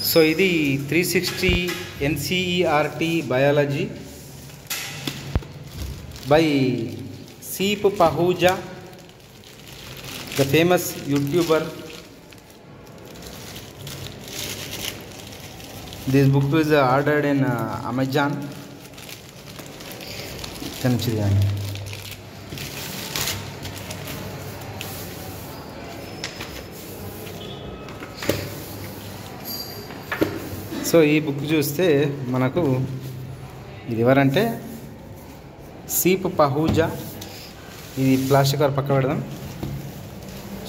So ఇది 360 NCERT biology by Seep Pahuja, the famous YouTuber. This book was ordered in Amazon. So ఈ book చూస్తే మనకు ఇది ఎవరంటే Seep Pahuja. ఇది ప్లాస్టిక్ కవర్ పక్క పెడదాం.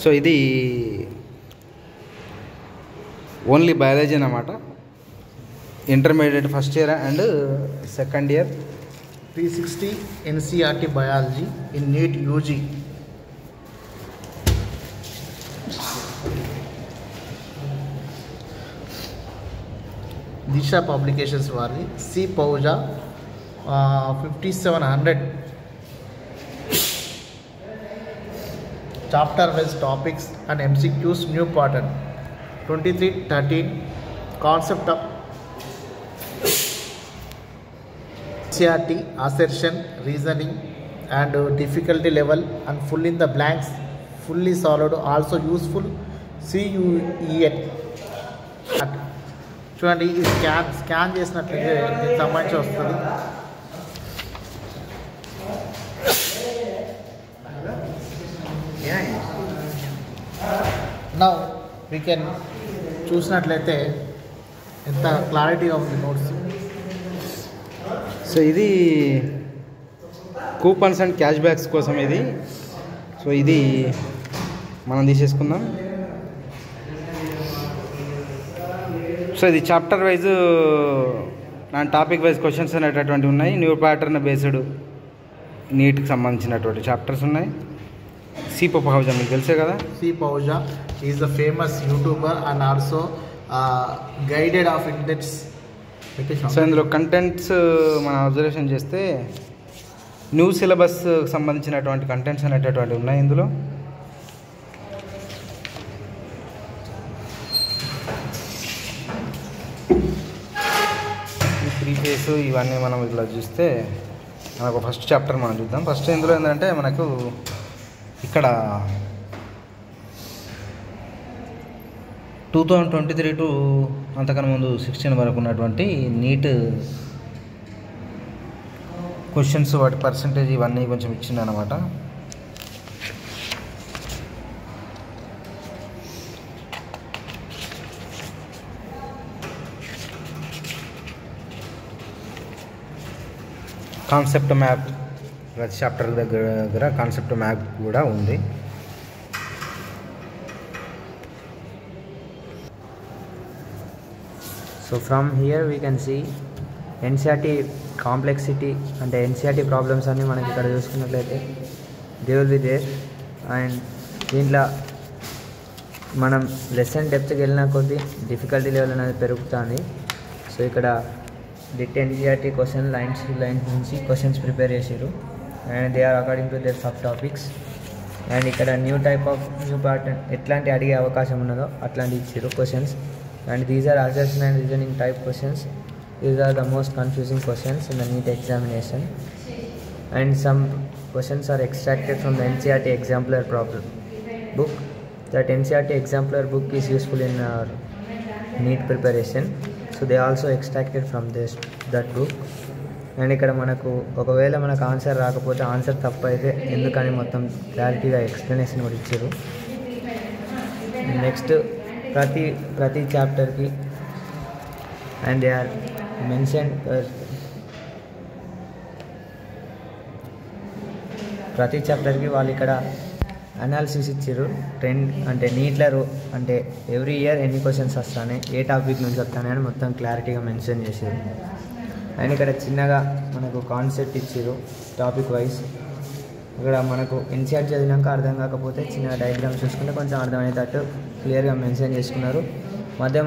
సో ఇది ఓన్లీ బయాలజీ అన్నమాట. Intermediate first year and second year. 360 NCERT biology in NEET UG. Disha publications వారి Seep Pahuja 5700 chapter wise topics and MCQs new pattern 2313 concept of NCERT assertion reasoning and difficulty level and fill in the blanks fully solved also useful CUET చూడండి ఈ scan చేసినట్లయితే దీనికి సంబంధించి వస్తుంది. Now we can చూసినట్లయితే ఎంత క్లారిటీగా ఉంది నోట్స్. సో ఇది కూపన్స్ అండ్ క్యాష్ బ్యాక్స్ కోసం ఇది. సో ఇది మనం తీసేసుకుందాం. సో ఇది chapter wise and topic wise questions అనేటటువంటివి ఉన్నాయి. న్యూ ప్యాటర్న్ బేస్డ్ నీట్కి సంబంధించినటువంటి చాప్టర్స్ ఉన్నాయి. Seep Pahuja మీకు తెలుసే కదా. Seep Pahuja is the famous YouTuber and also guided of index. So ఇందులో కంటెంట్స్ మనం అబ్జర్వేషన్ చేస్తే న్యూ సిలబస్ సంబంధించినటువంటి కంటెంట్స్ అనేటటువంటివి ఉన్నాయి ఇందులో. ఈ ప్రీఫేస్ ఇవన్నీ మనం ఇట్లా చూస్తే మనకు ఫస్ట్ చాప్టర్ మనం చూద్దాం. ఫస్ట్ ఇందులో ఏంటంటే మనకు ఇక్కడ 2023 టు అంతకన్నా ముందు 16 వరకు ఉన్నటువంటి నీట్ క్వశ్చన్స్ వాటి పర్సంటేజ్ ఇవన్నీ కొంచెం ఇచ్చింది అన్నమాట. కాన్సెప్ట్ మ్యాప్ ప్రతి చాప్టర్ దగ్గర కాన్సెప్ట్ మ్యాప్ కూడా ఉంది. So from here we can see NCERT complexity and NCERT problems అన్ని మనకి ఇక్కడ చూసుకున్నట్లయితే they will be there. And దీంట్లో మనం లెసన్ డెప్త్కి వెళ్ళిన కొద్దీ డిఫికల్టీ లెవెల్ అనేది పెరుగుతుంది. సో ఇక్కడ డిట్ NCERT క్వశ్చన్ లైన్స్ నుంచి క్వశ్చన్స్ ప్రిపేర్ చేసారు and they are according to their subtopics. And ఇక్కడ new type of new pattern ఎట్లాంటి అడిగే అవకాశం ఉన్నదో అట్లాంటి ఇచ్చారు questions. And these are assertion and reasoning type questions. These are the most confusing questions in the NEET examination. And some questions are extracted from the NCERT exemplar problem book. That NCERT exemplar book is useful in our NEET preparation. So they also extracted from that book. And ఇక్కడ మనకు ఒకవేళ మనకు answer రాకపోతే answer తప్పు అయితే ఎందుకని మొత్తం క్లారిటీగా ఎక్స్ప్లెనేషన్ కూడా ఇచ్చారు. నెక్స్ట్ ప్రతి చాప్టర్కి అండ్ దే ఆర్ మెన్షన్ ప్రతి చాప్టర్కి వాళ్ళు ఇక్కడ అనాలిసిస్ ఇచ్చారు. ట్రెండ్ అంటే నీట్లో అంటే ఎవ్రీ ఇయర్ ఎన్ని క్వశ్చన్స్ వస్తాయి, ఏ టాపిక్ నుంచి వస్తాయి అని మొత్తం క్లారిటీగా మెన్షన్ చేశారు. అండ్ ఇక్కడ చిన్నగా మనకు కాన్సెప్ట్ ఇచ్చారు టాపిక్ వైజ్. ఇక్కడ మనకు NCERT చదివినాక అర్థం కాకపోతే చిన్న డయాగ్రామ్స్ చూసుకుంటే కొంచెం అర్థమయ్యేటట్టు క్లియర్గా మెన్షన్ చేసుకున్నారు.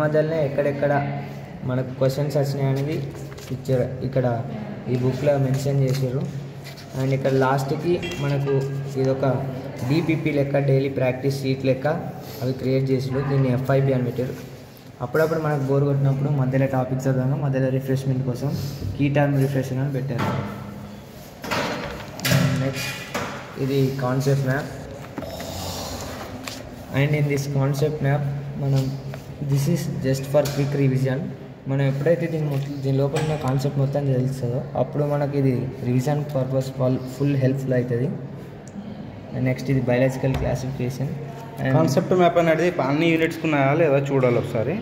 మధ్యలోనే ఎక్కడెక్కడ మనకు క్వశ్చన్స్ వచ్చినాయి అనేది ఇచ్చారు, ఇక్కడ ఈ బుక్లో మెన్షన్ చేశారు. అండ్ ఇక్కడ లాస్ట్కి మనకు ఇదొక డిపిపి లెక్క డైలీ ప్రాక్టీస్ షీట్ లెక్క అవి క్రియేట్ చేసాడు. దీన్ని FIP అని పెట్టారు. అప్పుడప్పుడు మనకు బోర్ కొట్టినప్పుడు మధ్యలో టాపిక్ చదవగా మధ్యలో రిఫ్రెష్మెంట్ కోసం కీ టర్మ్ రిఫ్రెషన్ అని పెట్టారు. నెక్స్ట్ ఇది concept map. And in this concept map this is just for quick revision. మనం ఎప్పుడైతే దీని లోపల ఉన్న కాన్సెప్ట్ మొత్తం తెలుస్తుందో అప్పుడు మనకి ఇది రివిజన్ పర్పస్ ఫుల్ హెల్ప్ఫుల్ అవుతుంది. నెక్స్ట్ ఇది బయాలజికల్ క్లాసిఫికేషన్. కాన్సెప్ట్ మ్యాప్ అనేది అన్ని యూనిట్స్కి ఉన్నాయా లేదా చూడాలి ఒకసారి.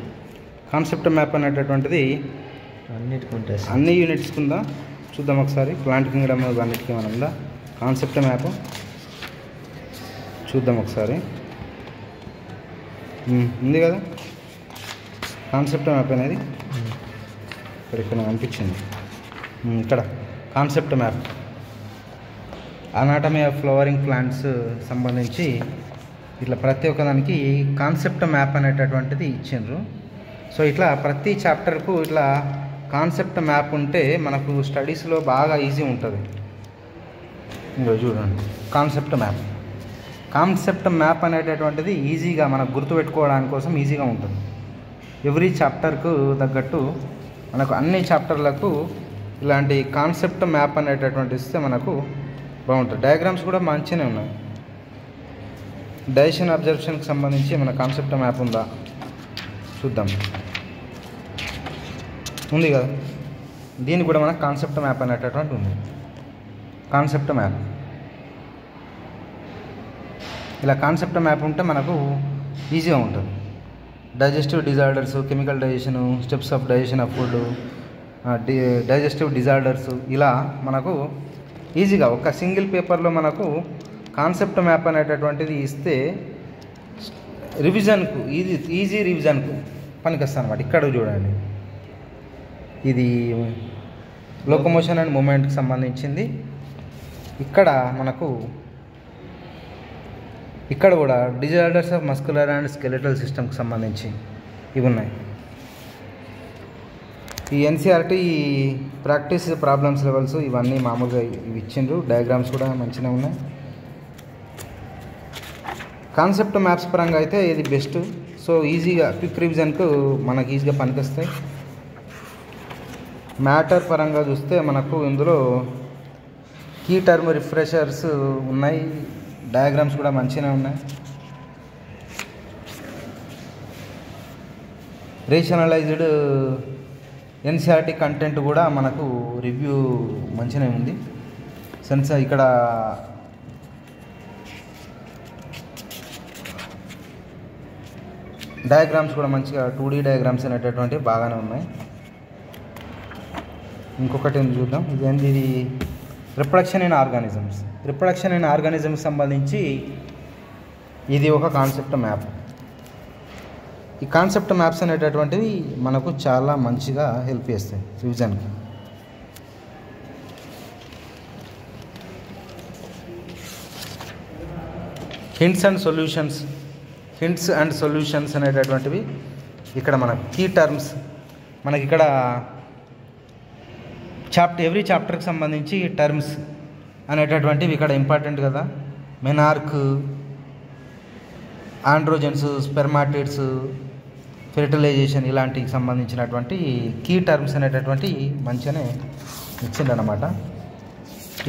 కాన్సెప్ట్ మ్యాప్ అనేటటువంటిది అన్నిటికీ ఉంటుంది. అన్ని యూనిట్స్కి ఉందా చూద్దాం ఒకసారి. ప్లాంట్ కింగ్డమ్ అన్నిటికీ మనం ఉందా కాన్సెప్ట్ మ్యాప్ చూద్దాం ఒకసారి. ఉంది కదా కాన్సెప్ట్ మ్యాప్ అనేది ఇక్కడ అనిపించింది. ఇక్కడ concept map anatomy of flowering plants సంబంధించి ఇట్లా ప్రతి ఒక్కదానికి కాన్సెప్ట్ మ్యాప్ అనేటటువంటిది ఇచ్చిండ్రు. సో ఇట్లా ప్రతి చాప్టర్కు ఇట్లా కాన్సెప్ట్ మ్యాప్ ఉంటే మనకు స్టడీస్లో బాగా ఈజీ ఉంటుంది. ఇంకో చూడండి కాన్సెప్ట్ మ్యాప్ అనేటటువంటిది ఈజీగా మనకు గుర్తుపెట్టుకోవడానికి కోసం ఈజీగా ఉంటుంది. ఎవ్రీ చాప్టర్కు తగ్గట్టు మనకు అన్ని చాప్టర్లకు ఇలాంటి కాన్సెప్ట్ మ్యాప్ అనేటటువంటి ఇస్తే మనకు బాగుంటుంది. డయాగ్రామ్స్ కూడా మంచిగానే ఉన్నాయి. డైజెషన్ అబ్జర్వేషన్కి సంబంధించి మన కాన్సెప్ట్ మ్యాప్ ఉందా చూద్దాం. ఉంది కదా, దీనికి కూడా మనకు కాన్సెప్ట్ మ్యాప్ అనేటటువంటి ఉంది. కాన్సెప్ట్ మ్యాప్ ఇలా కాన్సెప్ట్ మ్యాప్ ఉంటే మనకు ఈజీగా ఉంటుంది. Digestive disorders, chemical digestion, steps of digestion of food, digestive disorders ఇలా మనకు ఈజీగా ఒక సింగిల్ పేపర్లో మనకు కాన్సెప్ట్ మ్యాప్ అనేటటువంటిది ఇస్తే రివిజన్కు ఈజీ రివిజన్కు పనికొస్తుంది అన్నమాట. ఇక్కడ చూడండి, ఇది లోకోమోషన్ అండ్ మూమెంట్కి సంబంధించింది. ఇక్కడ మనకు ఇక్కడ కూడా disorders of muscular and skeletal సిస్టమ్కి సంబంధించి ఇవి ఉన్నాయి. ఈ NCERT ప్రాక్టీస్ ప్రాబ్లమ్స్ లెవెల్స్ ఇవన్నీ మామూలుగా ఇవి ఇచ్చిండ్రు. డయాగ్రామ్స్ కూడా మంచిగా ఉన్నాయి. కాన్సెప్ట్ మ్యాప్స్ పరంగా అయితే ఇది బెస్ట్. సో ఈజీగా క్విక్ రివిజన్కు మనకు ఈజీగా పనికొస్తాయి. మ్యాటర్ పరంగా చూస్తే మనకు ఇందులో కీ టర్మ్ రిఫ్రెషర్స్ ఉన్నాయి. డయాగ్రామ్స్ కూడా మంచిగానే ఉన్నాయి. రేషనలైజ్డ్ NCERT కంటెంట్ కూడా మనకు రివ్యూ మంచిగానే ఉంది. ఇక్కడ డయాగ్రామ్స్ కూడా మంచిగా 2D డయాగ్రామ్స్ అనేటటువంటివి బాగానే ఉన్నాయి. ఇంకొకటి చూద్దాం. ఇది రిప్రొడక్షన్ ఇన్ ఆర్గానిజమ్స్ సంబంధించి ఇది ఒక కాన్సెప్ట్ మ్యాప్. ఈ కాన్సెప్ట్ మ్యాప్స్ అనేటటువంటివి మనకు చాలా మంచిగా హెల్ప్ చేస్తాయి రివిజన్కి. హింట్స్ అండ్ సొల్యూషన్స్ అనేటటువంటివి ఇక్కడ మన కీ టర్మ్స్ మనకి ఇక్కడ ఎవ్రీ చాప్టర్కి సంబంధించి టర్మ్స్ అనేటటువంటివి ఇక్కడ ఇంపార్టెంట్ కదా. మెనార్క్, ఆండ్రోజన్స్, స్పెర్మాటిడ్స్, ఫెర్టిలైజేషన్ ఇలాంటికి సంబంధించినటువంటి కీ టర్మ్స్ అనేటటువంటి మంచిగానే ఇచ్చిందన్నమాట.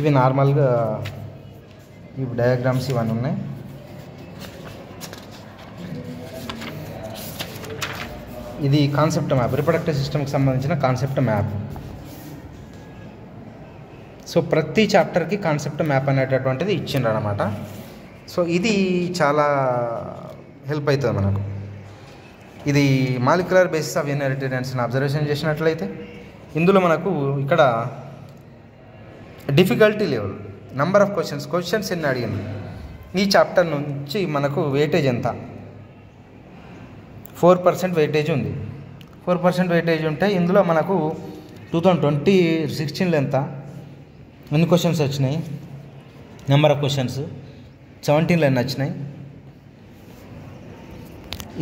ఇవి నార్మల్గా ఇవి డయాగ్రామ్స్ ఇవన్నీ ఉన్నాయి. ఇది కాన్సెప్ట్ మ్యాప్, రిప్రొడక్టివ్ సిస్టమ్కి సంబంధించిన కాన్సెప్ట్ మ్యాప్. సో ప్రతి చాప్టర్కి కాన్సెప్ట్ మ్యాప్ అనేటటువంటిది ఇచ్చిండ్రు అనమాట. సో ఇది చాలా హెల్ప్ అవుతుంది మనకు. ఇది మాలిక్యులర్ బేసిస్ ఆఫ్ ఇన్హెరిటెన్స్ని అబ్జర్వేషన్ చేసినట్లయితే ఇందులో మనకు ఇక్కడ difficulty level, number of questions ఎన్ని అడిగింది. ఈ చాప్టర్ నుంచి మనకు వెయిటేజ్ ఎంత, 4% వెయిటేజ్ ఉంది. 4% వెయిటేజ్ ఉంటే ఇందులో మనకు 2016లో ఎన్ని క్వశ్చన్స్ వచ్చినాయి, నెంబర్ ఆఫ్ క్వశ్చన్స్ 17లో ఎన్ని వచ్చినాయి,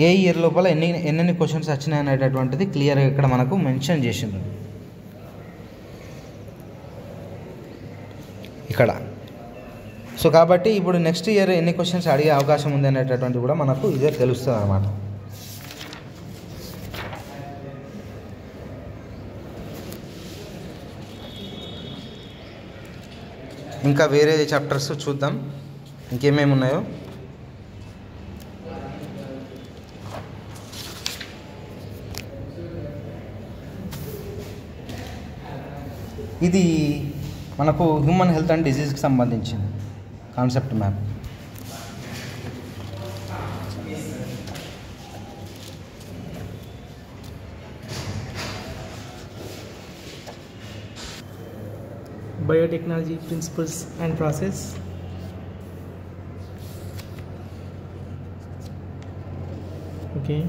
ఏ ఇయర్ లోపల ఎన్ని క్వశ్చన్స్ వచ్చినాయి అనేటటువంటిది క్లియర్గా ఇక్కడ మనకు మెన్షన్ చేసింది. ఇక్కడ సో కాబట్టి ఇప్పుడు నెక్స్ట్ ఇయర్ ఎన్ని క్వశ్చన్స్ అడిగే అవకాశం ఉంది అనేటటువంటి కూడా మనకు ఇదే తెలుస్తుంది అన్నమాట. ఇంకా వేరే చాప్టర్స్ చూద్దాం ఇంకేమేమి ఉన్నాయో. ఇది మనకు హ్యూమన్ హెల్త్ అండ్ డిజీజ్కి సంబంధించింది concept map. Biotechnology principles and process. Okay.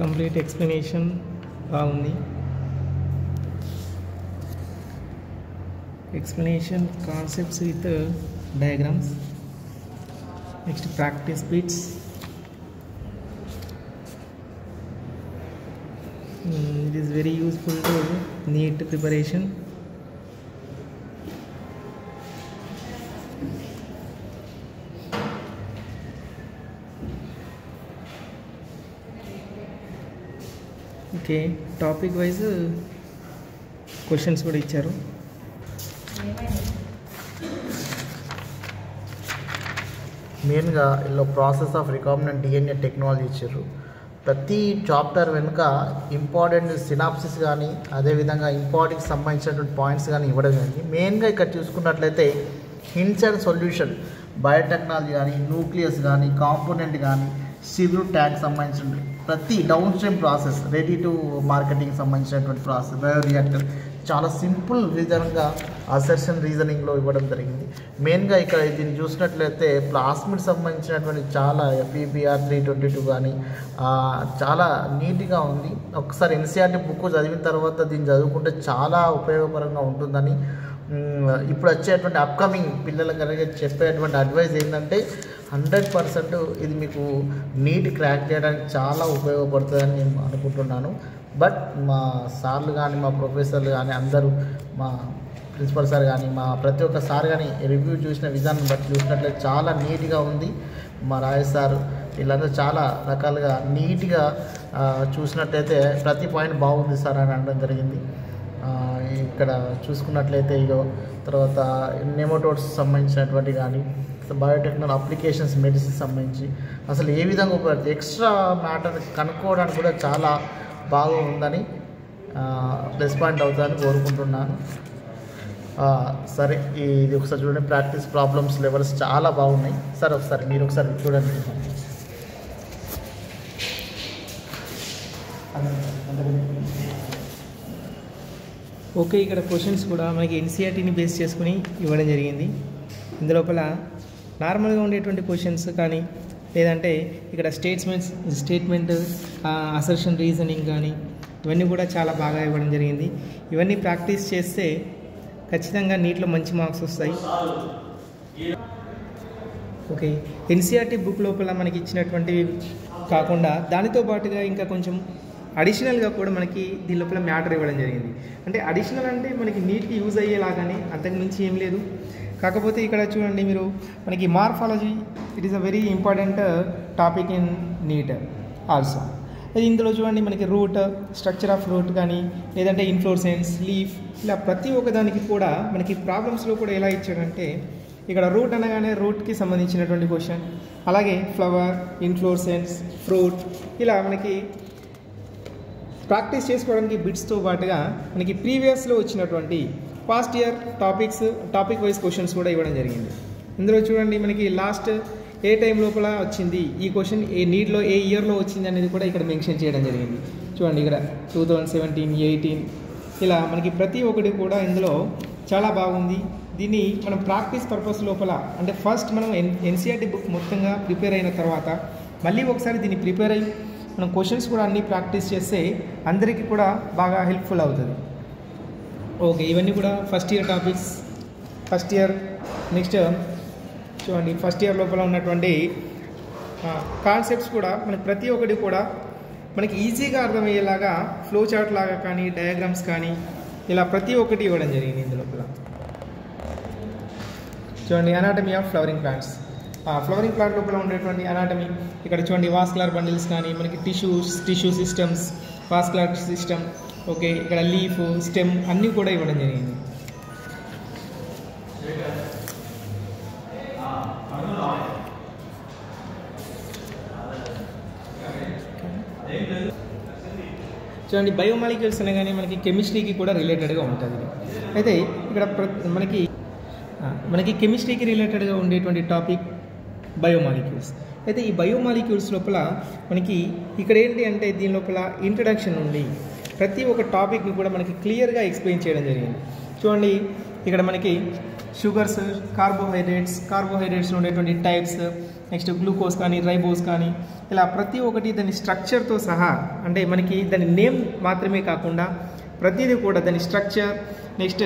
Complete explanation బాగుంది. Explanation concepts with diagrams. Next practice bits. It is very useful to NEET preparation. Okay, topic wise questions కూడా ఇచ్చారు. మెయిన్గా ఇలా process of recombinant DNA technology ఇచ్చారు. ప్రతి chapter వెనుక important synopsis కానీ అదేవిధంగా ఇంపార్టెంట్కి సంబంధించినటువంటి పాయింట్స్ కానీ ఇవ్వడం జరిగింది. మెయిన్గా ఇక్కడ చూసుకున్నట్లయితే హింట్స్ అండ్ సొల్యూషన్, బయోటెక్నాలజీ కానీ, న్యూక్లియస్ కానీ, కాంపోనెంట్ కానీ, సివిల్ ట్యాగ్ సంబంధించిన ప్రతి down stream process, ready to marketing సంబంధించినటువంటి ప్రాసెస్, బయోరియాక్టర్ చాలా సింపుల్ విధంగా అసర్షన్ రీజనింగ్లో ఇవ్వడం జరిగింది. మెయిన్గా ఇక్కడ దీన్ని చూసినట్లయితే ప్లాస్మిడ్ సంబంధించినటువంటి చాలా FEBR 322 కానీ చాలా నీట్గా ఉంది. ఒకసారి NCERT బుక్ చదివిన తర్వాత దీన్ని చదువుకుంటే చాలా ఉపయోగకరంగా ఉంటుందని ఇప్పుడు వచ్చేటువంటి అప్కమింగ్ పిల్లలకు అలాగే చెప్పేటువంటి అడ్వైస్ ఏంటంటే 100% ఇది మీకు నీట్ క్రాక్ చేయడానికి చాలా ఉపయోగపడుతుందని నేను అనుకుంటున్నాను. బట్ మా సార్లు కానీ, మా ప్రొఫెసర్లు కానీ, అందరూ మా ప్రిన్సిపల్ సార్ కానీ, మా ప్రతి ఒక్క సార్ కానీ రివ్యూ చూసిన విధానం బట్టి చూసినట్లయితే చాలా నీట్గా ఉంది. మా రాజేష్ సార్ వీళ్ళందరూ చాలా రకాలుగా నీట్గా చూసినట్లయితే ప్రతి పాయింట్ బాగుంది సార్ అని అనడం జరిగింది. ఇక్కడ చూసుకున్నట్లయితే ఇగో తర్వాత నెమటోడ్స్ సంబంధించినటువంటి కానీ, బయోటెక్నాలజీ అప్లికేషన్స్, మెడిసిన్స్ సంబంధించి అసలు ఏ విధంగా ఉపయోగపడుతుంది, ఎక్స్ట్రా మ్యాటర్ కనుక్కోవడానికి కూడా చాలా బాగుందని ప్లస్ పాయింట్ అవుతుందని కోరుకుంటున్నాను. సరే, ఇది ఒకసారి చూడండి. ప్రాక్టీస్ ప్రాబ్లమ్స్ లెవెల్స్ చాలా బాగున్నాయి సార్. ఒకసారి మీరు ఒకసారి చూడండి. ఓకే, ఇక్కడ క్వశ్చన్స్ కూడా మనకి NCERTని బేస్ చేసుకుని ఇవ్వడం జరిగింది. ఇందులోపల నార్మల్గా ఉండేటువంటి క్వశ్చన్స్ కానీ, లేదంటే ఇక్కడ స్టేట్మెంట్ అసర్షన్ రీజనింగ్ కానీ ఇవన్నీ కూడా చాలా బాగా ఇవ్వడం జరిగింది. ఇవన్నీ ప్రాక్టీస్ చేస్తే ఖచ్చితంగా నీట్లో మంచి మార్క్స్ వస్తాయి. ఓకే, NCERT బుక్ లోపల మనకి ఇచ్చినటువంటివి కాకుండా దానితో పాటుగా ఇంకా కొంచెం అడిషనల్గా కూడా మనకి దీని లోపల మ్యాటర్ ఇవ్వడం జరిగింది. అంటే అడిషనల్ అంటే మనకి నీట్కి యూజ్ అయ్యేలాగానే, అంతకుమించి ఏం లేదు. కాకపోతే ఇక్కడ చూడండి మీరు, మనకి morphology it is a very important topic in neat also. అది ఇందులో చూడండి మనకి రూట్, స్ట్రక్చర్ ఆఫ్ రూట్ కానీ, లేదంటే ఇన్ఫ్లోరెసెన్స్, లీఫ్, ఇలా ప్రతి ఒక్కదానికి కూడా మనకి ప్రాబ్లమ్స్లో కూడా ఎలా ఇచ్చాడంటే ఇక్కడ రూట్ అనగానే రూట్కి సంబంధించినటువంటి క్వశ్చన్, అలాగే ఫ్లవర్, ఇన్ఫ్లోరెసెన్స్, ఫ్రూట్, ఇలా మనకి ప్రాక్టీస్ చేసుకోవడానికి బిట్స్తో పాటుగా మనకి ప్రీవియస్లో వచ్చినటువంటి past year topic wise questions కూడా ఇవ్వడం జరిగింది. ఇందులో చూడండి మనకి లాస్ట్ ఏ టైం లోపల వచ్చింది ఈ క్వశ్చన్, ఏ నీట్లో ఏ ఇయర్లో వచ్చింది అనేది కూడా ఇక్కడ మెన్షన్ చేయడం జరిగింది. చూడండి ఇక్కడ 2017, 18 ఇలా మనకి ప్రతి ఒక్కటి కూడా ఇందులో చాలా బాగుంది. దీన్ని మనం ప్రాక్టీస్ పర్పస్ లోపల అంటే ఫస్ట్ మనం NCERT బుక్ మొత్తంగా ప్రిపేర్ అయిన తర్వాత మళ్ళీ ఒకసారి దీన్ని ప్రిపేర్ అయ్యి మనం క్వశ్చన్స్ కూడా అన్నీ ప్రాక్టీస్ చేస్తే అందరికీ కూడా బాగా హెల్ప్ఫుల్ అవుతుంది. ఓకే, ఇవన్నీ కూడా first year topics. First year next చూడండి, ఫస్ట్ ఇయర్ లోపల ఉన్నటువంటి కాన్సెప్ట్స్ కూడా మనకి ప్రతి ఒక్కటి కూడా మనకి ఈజీగా అర్థమయ్యేలాగా ఫ్లో చార్ట్ లాగా కానీ, డయాగ్రామ్స్ కానీ ఇలా ప్రతి ఒక్కటి ఇవ్వడం జరిగింది ఇందులోపల. చూడండి anatomy of flowering plants. Flowering plant లోపల ఉండేటువంటి అనాటమీ ఇక్కడ చూడండి, వాస్కులర్ బండిల్స్ కానీ మనకి tissue systems, vascular system, okay, ఇక్కడ లీఫ్, స్టెమ్ అన్నీ కూడా ఇవ్వడం జరిగింది. చూడండి బయోమాలిక్యూల్స్ అనగానే మనకి కెమిస్ట్రీకి కూడా రిలేటెడ్గా ఉంటుంది. అయితే ఇక్కడ మనకి కెమిస్ట్రీకి రిలేటెడ్గా ఉండేటువంటి టాపిక్ బయోమాలిక్యూల్స్. అయితే ఈ బయోమాలిక్యూల్స్ లోపల మనకి ఇక్కడ ఏంటి అంటే దీని లోపల ఇంట్రడక్షన్ నుండి ప్రతి ఒక్క టాపిక్ని కూడా మనకి క్లియర్గా ఎక్స్ప్లెయిన్ చేయడం జరిగింది. చూడండి ఇక్కడ మనకి షుగర్స్, కార్బోహైడ్రేట్స్ ఉండేటువంటి టైప్స్, నెక్స్ట్ గ్లూకోజ్ కానీ రైబోస్ కానీ ఇలా ప్రతి ఒక్కటి దాని స్ట్రక్చర్తో సహా, అంటే మనకి దాని నేమ్ మాత్రమే కాకుండా ప్రతిదీ కూడా దాని స్ట్రక్చర్, నెక్స్ట్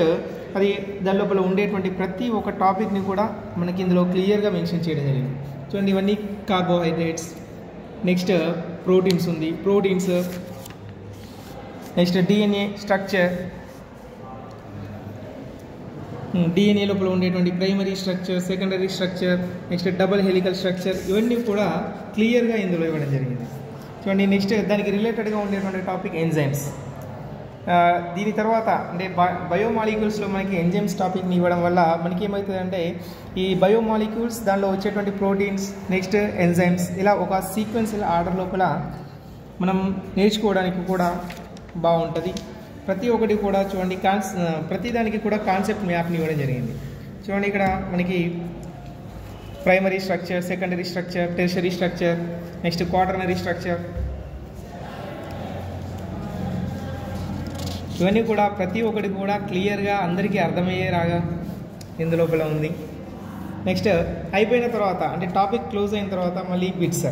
అది దాని లోపల ఉండేటువంటి ప్రతి ఒక్క టాపిక్ని కూడా మనకి ఇందులో క్లియర్గా మెన్షన్ చేయడం జరిగింది. చూడండి ఇవన్నీ carbohydrates, next proteins, next DNA structure, DNA లోపల ఉండేటువంటి primary structure, secondary structure, next double helical structure, ఇవన్నీ కూడా క్లియర్గా ఇందులో ఇవ్వడం జరిగింది. చూడండి నెక్స్ట్ దానికి రిలేటెడ్గా ఉండేటువంటి టాపిక్ ఎంజైమ్స్. దీని తర్వాత అంటే బయోమాలిక్యూల్స్లో మనకి ఎంజైమ్స్ టాపిక్ని ఇవ్వడం వల్ల మనకి ఏమవుతుందంటే ఈ బయోమాలిక్యూల్స్ దానిలో వచ్చేటువంటి ప్రోటీన్స్, నెక్స్ట్ ఎంజైమ్స్, ఇలా ఒక సీక్వెన్షియల్ ఆర్డర్ లోపల మనం నేర్చుకోవడానికి కూడా బాగుంటుంది. ప్రతి ఒక్కటి కూడా చూడండి ప్రతిదానికి కూడా కాన్సెప్ట్ మ్యాప్ని ఇవ్వడం జరిగింది. చూడండి ఇక్కడ మనకి primary structure, secondary structure, tertiary structure, next quaternary structure, ఇవన్నీ కూడా ప్రతి ఒక్కటి కూడా క్లియర్గా అందరికీ అర్థమయ్యేలాగా ఇందులోపల ఉంది. నెక్స్ట్ అయిపోయిన తర్వాత అంటే టాపిక్ క్లోజ్ అయిన తర్వాత మళ్ళీ బిట్స్.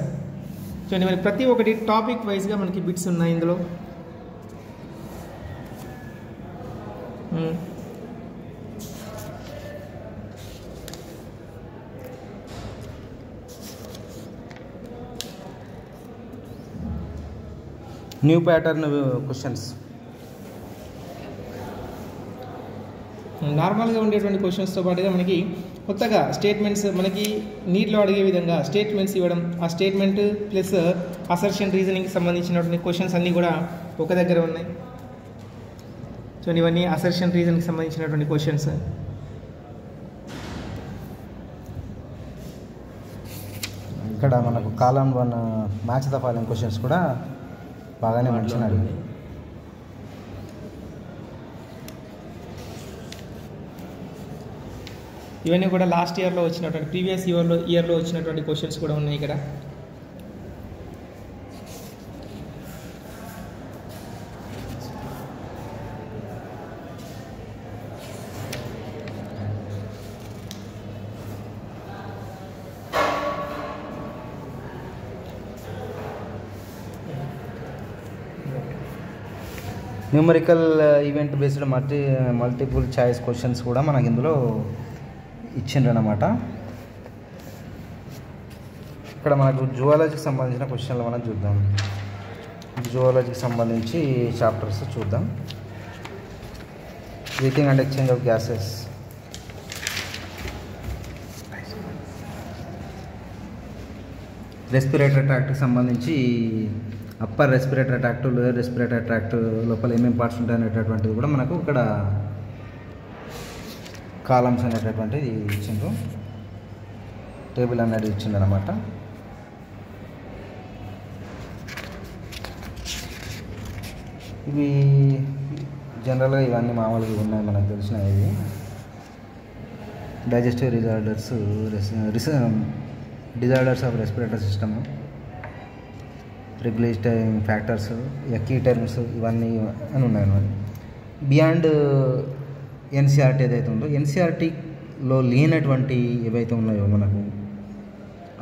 చూడండి మరి ప్రతి ఒక్కటి టాపిక్ వైజ్గా మనకి బిట్స్ ఉన్నాయి ఇందులో. న్యూ ప్యాటర్న్ క్వశ్చన్స్, నార్మల్గా ఉండేటువంటి క్వశ్చన్స్తో పాటుగా మనకి కొత్తగా స్టేట్మెంట్స్, మనకి నీట్లో అడిగే విధంగా స్టేట్మెంట్స్ ఇవ్వడం, ఆ స్టేట్మెంట్ ప్లస్ అసర్షన్ రీజనింగ్కి సంబంధించినటువంటి క్వశ్చన్స్ అన్నీ కూడా ఒక దగ్గర ఉన్నాయి. సో ఇవన్నీ అసర్షన్ రీజన్కి సంబంధించినటువంటి క్వశ్చన్స్. ఇక్కడ మనకు కాలం 1 మ్యాచ్ ద ఫాలోయింగ్ క్వశ్చన్స్ కూడా బాగానే మెన్షన్ అడిగింది. ఇవన్నీ కూడా లాస్ట్ ఇయర్లో వచ్చినటువంటి ప్రీవియస్ ఇయర్లో వచ్చినటువంటి క్వశ్చన్స్ కూడా ఉన్నాయి ఇక్కడ. Numerical event based multiple choice questions కూడా మనకి ఇందులో ఇచ్చిండ్రన్నమాట. ఇక్కడ మనకు జువాలజీకి సంబంధించిన క్వశ్చన్లు మనం చూద్దాం. జువాలజీకి సంబంధించి చాప్టర్స్ చూద్దాం. Breathing and exchange of gases, respiratory ట్రాక్ట్కి సంబంధించి upper respiratory tract, lower respiratory tract లోపల ఏమేమి పార్ట్స్ ఉంటాయి అనేటటువంటిది కూడా మనకు ఇక్కడ కాలమ్స్ అనేటటువంటిది ఇచ్చిండ్రు, టేబుల్ అనేది ఇచ్చిండు అనమాట. ఇవి జనరల్గా ఇవన్నీ మామూలుగా ఉన్నాయి మనకు తెలిసినవి. Digestive disorders of respiratory system, regulating factors, key terms, ఇవన్నీ అని ఉన్నాయి అన్నమాట. బియాండ్ ఎన్సీఆర్టీ ఏదైతే ఉందో, ఎన్సీఆర్టీలో లేనటువంటి ఏవైతే ఉన్నాయో మనకు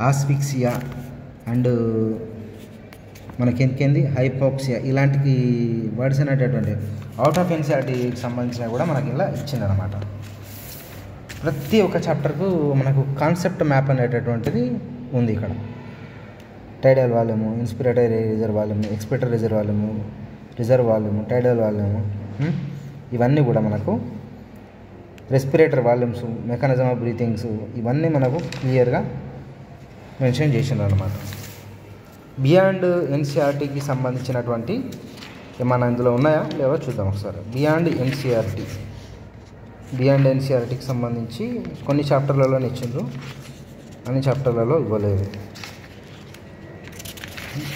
ఆస్ఫిక్సియా అండ్ మనకి ఎందుకేంది హైపోక్సియా, ఇలాంటి వర్డ్స్ అనేటటువంటి అవుట్ ఆఫ్ ఎన్సీఆర్టీకి సంబంధించినవి కూడా మనకి ఇలా ఇచ్చిందనమాట. ప్రతి ఒక్క చాప్టర్కు మనకు కాన్సెప్ట్ మ్యాప్ అనేటటువంటిది ఉంది ఇక్కడ. టైడల్ volume, inspiratory reserve volume, expiratory reserve volume, టైడల్ volume, ఇవన్నీ కూడా మనకు respirator volumes, mechanism of breathings, ఇవన్నీ మనకు క్లియర్గా మెన్షన్ చేసిండ్రు అనమాట. బియాండ్ ఎన్సీఆర్టీకి సంబంధించినటువంటి ఏమన్నా ఇందులో ఉన్నాయా లేవో చూద్దాం ఒకసారి. బియాండ్ ఎన్సీఆర్టీకి సంబంధించి కొన్ని చాప్టర్లలో ఇచ్చిండ్రు, అన్ని చాప్టర్లలో ఇవ్వలేదు.